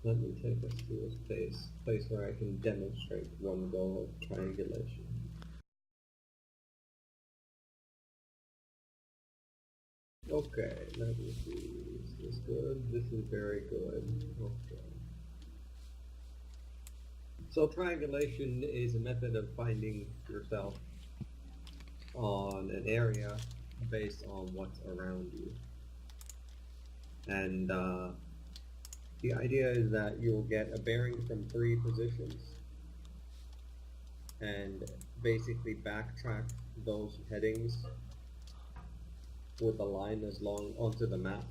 Let me take us to a place where I can demonstrate one goal of triangulation. Okay, let me see. Is this good? This is very good. Okay. So triangulation is a method of finding yourself on an area based on what's around you. And the idea is that you'll get a bearing from 3 positions and basically backtrack those headings with a line onto the map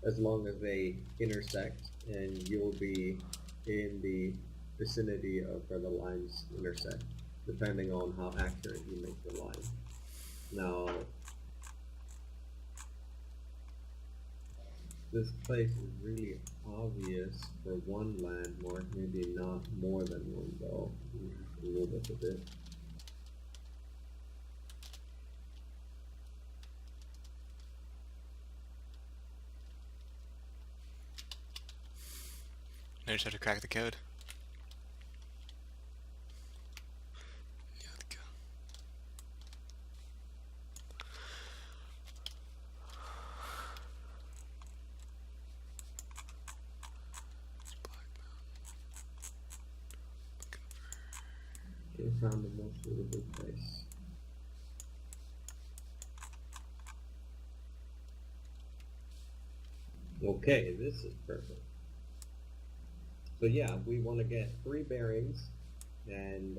as long as they intersect, and you'll be in the vicinity of where the lines intersect, depending on how accurate you make the line. Now, this place is really obvious for one landmark, maybe not more than one though. We have to move it a bit. Notice how to crack the code. Okay, found the most suitable place. Okay, this is perfect. So yeah, we want to get 3 bearings, and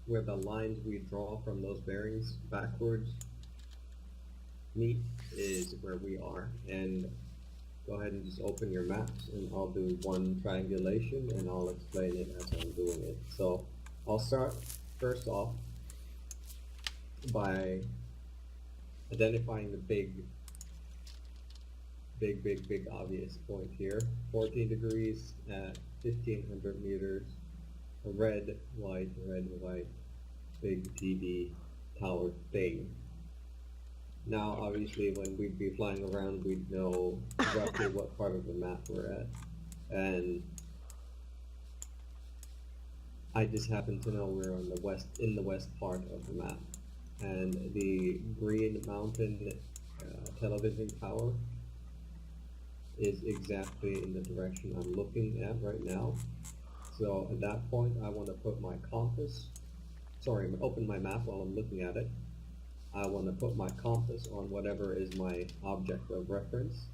where the lines we draw from those bearings backwards meet is where we are. And go ahead and just open your maps, and I'll do one triangulation and I'll explain it as I'm doing it. So I'll start first off by identifying the big obvious point here. 14 degrees at 1500 meters, a red, white, big TD tower thing. Now, obviously, when we'd be flying around, we'd know roughly what part of the map we're at. And I just happen to know we're on in the west part of the map. And the Green Mountain television tower is exactly in the direction I'm looking at right now. So at that point, I want to put my compass, open my map while I'm looking at it. I want to put my compass on whatever is my object of reference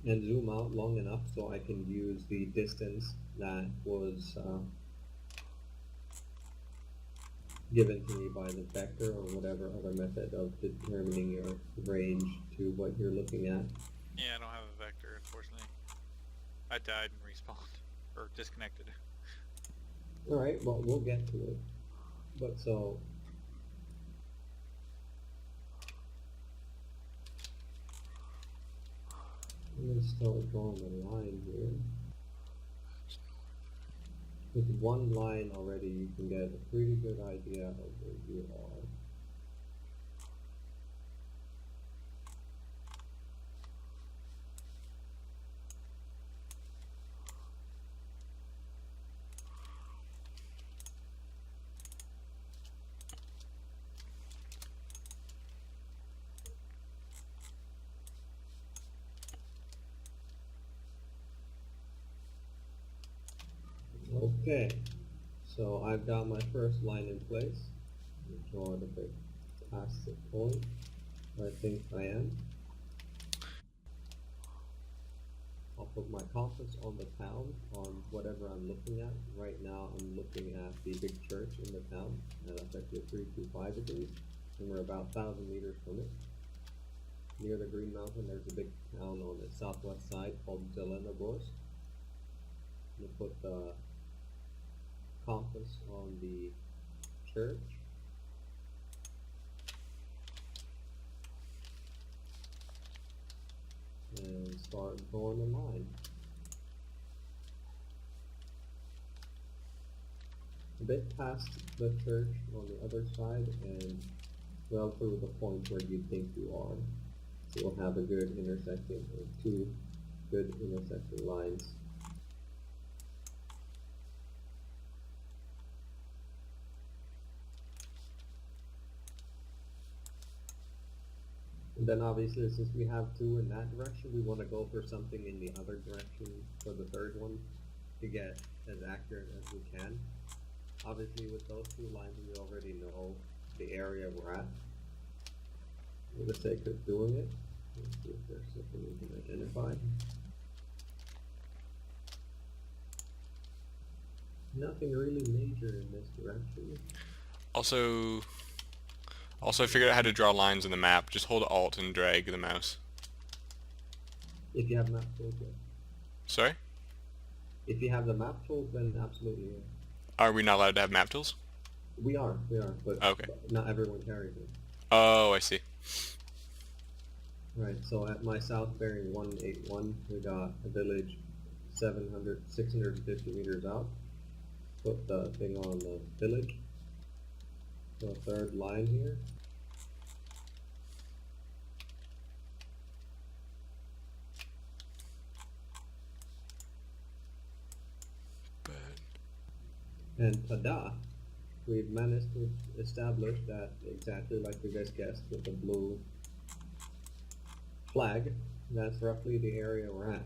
and zoom out long enough so I can use the distance that was given to me by the vector or whatever other method of determining your range to what you're looking at. Yeah, I don't have a vector, unfortunately. I died and respawned. Or disconnected. Alright, well, we'll get to it. But so... I'm going to start drawing a line here. With one line already, you can get a pretty good idea of where you are. Okay, so I've got my first line in place. Draw it a bit past the point where I think I am. I'll put my compass on the town, on whatever I'm looking at. Right now I'm looking at the big church in the town, and that's actually 325 degrees, and we're about 1,000 meters from it. Near the Green Mountain, there's a big town on the southwest side called Zelenogorsk. We'll put the compass on the church. And start drawing a line. A bit past the church on the other side and well through the point where you think you are. So we'll have a good intersection of 2 good intersecting lines. And then obviously, since we have two in that direction, we want to go for something in the other direction for the third one to get as accurate as we can. Obviously, with those two lines, we already know the area we're at. For the sake of doing it, let's see if there's something we can identify. Nothing really major in this direction. Also, I figured out how to draw lines on the map. Just hold Alt and drag the mouse. If you have map tools, yeah. Sorry? If you have the map tools, then absolutely, yeah. Are we not allowed to have map tools? We are, but Okay. not everyone carries it. Oh, I see. Right, so at my south bearing 181, we got a village 650 meters out. Put the thing on the village. So third line here. And tada! We've managed to establish that exactly like you guys guessed with the blue flag. That's roughly the area we're at.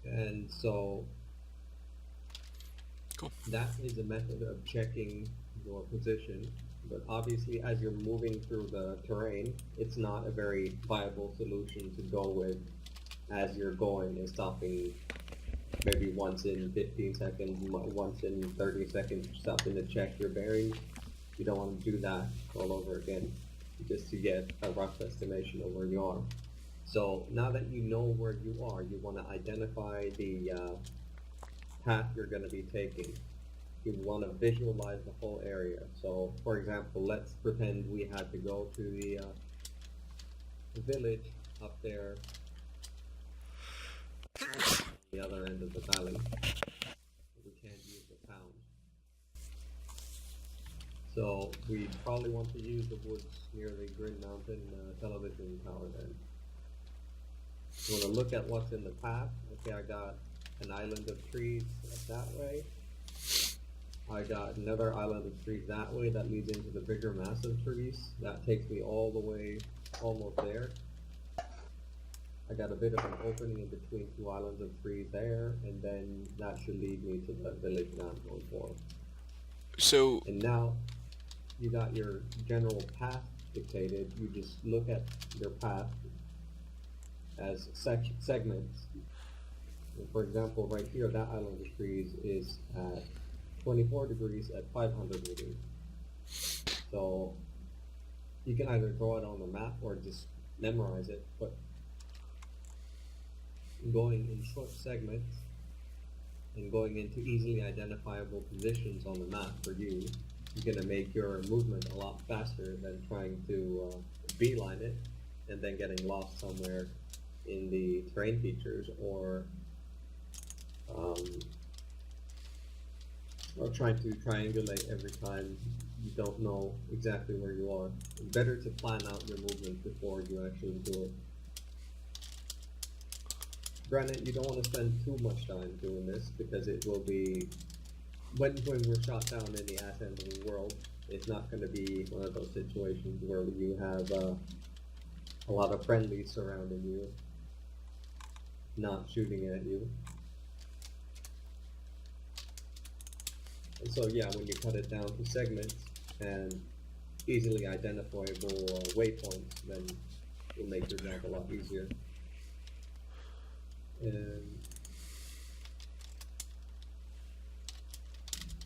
And so Cool. that is a method of checking your position, but obviously as you're moving through the terrain, it's not a very viable solution to go with as you're going and stopping maybe once in 15 seconds, once in 30 seconds, stopping to check your bearings. You don't want to do that all over again, just to get a rough estimation of where you are. So now that you know where you are, you want to identify the path you're going to be taking. You want to visualize the whole area. So, for example, let's pretend we had to go to the village up there, the other end of the valley. We can't use the town. So we probably want to use the woods near the Green Mountain television tower then. You want to look at what's in the path. Okay, I got an island of trees that way. I got another island of trees that way that leads into the bigger massive trees. That takes me all the way almost there. I got a bit of an opening in between two islands of trees there, and then that should lead me to the village that I'm going for. So, And now you got your general path dictated. You just look at your path as segments. And for example, right here, that island of trees is at 24 degrees at 500 meters. So you can either draw it on the map or just memorize it, but going in short segments and going into easily identifiable positions on the map for you, you're going to make your movement a lot faster than trying to beeline it and then getting lost somewhere in the terrain features, or trying to triangulate every time you don't know exactly where you are. It's better to plan out your movement before you actually do it. Granted, you don't want to spend too much time doing this, because it will be, when we're shot down in the ass end of the world, it's not going to be one of those situations where you have a lot of friendlies surrounding you, not shooting at you. And so yeah, when you cut it down to segments and easily identifiable waypoints, then it'll make your job a lot easier. And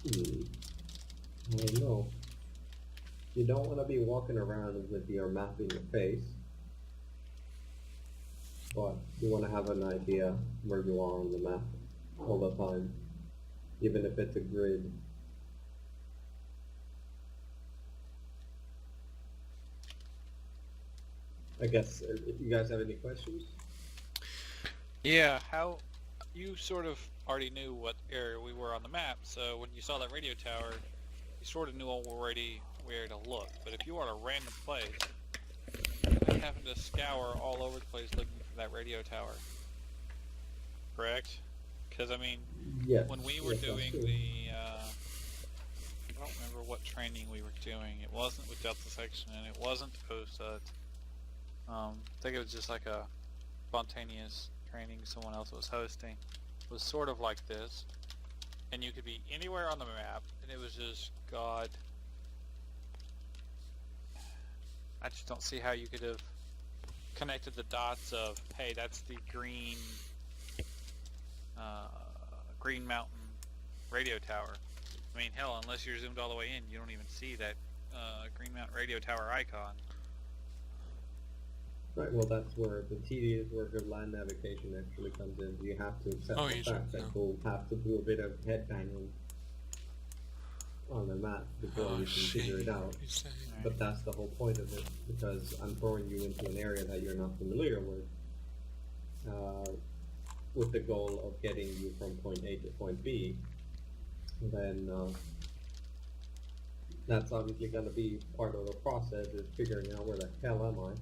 I don't know. You don't want to be walking around with your map in your face, but you want to have an idea where you are on the map all the time, even if it's a grid. I guess, you guys have any questions? Yeah, how you sort of already knew what area we were on the map, so when you saw that radio tower, you sort of knew already where to look. But if you were at a random place, having to scour all over the place looking for that radio tower. Correct? Because I mean, Yes. when we were yes, that's doing true. the, I don't remember what training we were doing. It wasn't with Delta Section, and it wasn't OSUT. I think it was just like a spontaneous training someone else was hosting. It was sort of like this, and you could be anywhere on the map, and it was just, God, I just don't see how you could have connected the dots of, hey, that's the Green Mountain radio tower. I mean, hell, unless you're zoomed all the way in, you don't even see that Green Mountain radio tower icon. Right, well that's where the tedious work of land navigation actually comes in. You have to accept Oh, the you fact should- that no. you'll have to do a bit of headbanging on the map before you can figure it out. But that's the whole point of it, because I'm throwing you into an area that you're not familiar with the goal of getting you from point A to point B. Then that's obviously going to be part of the process, is figuring out where the hell am I.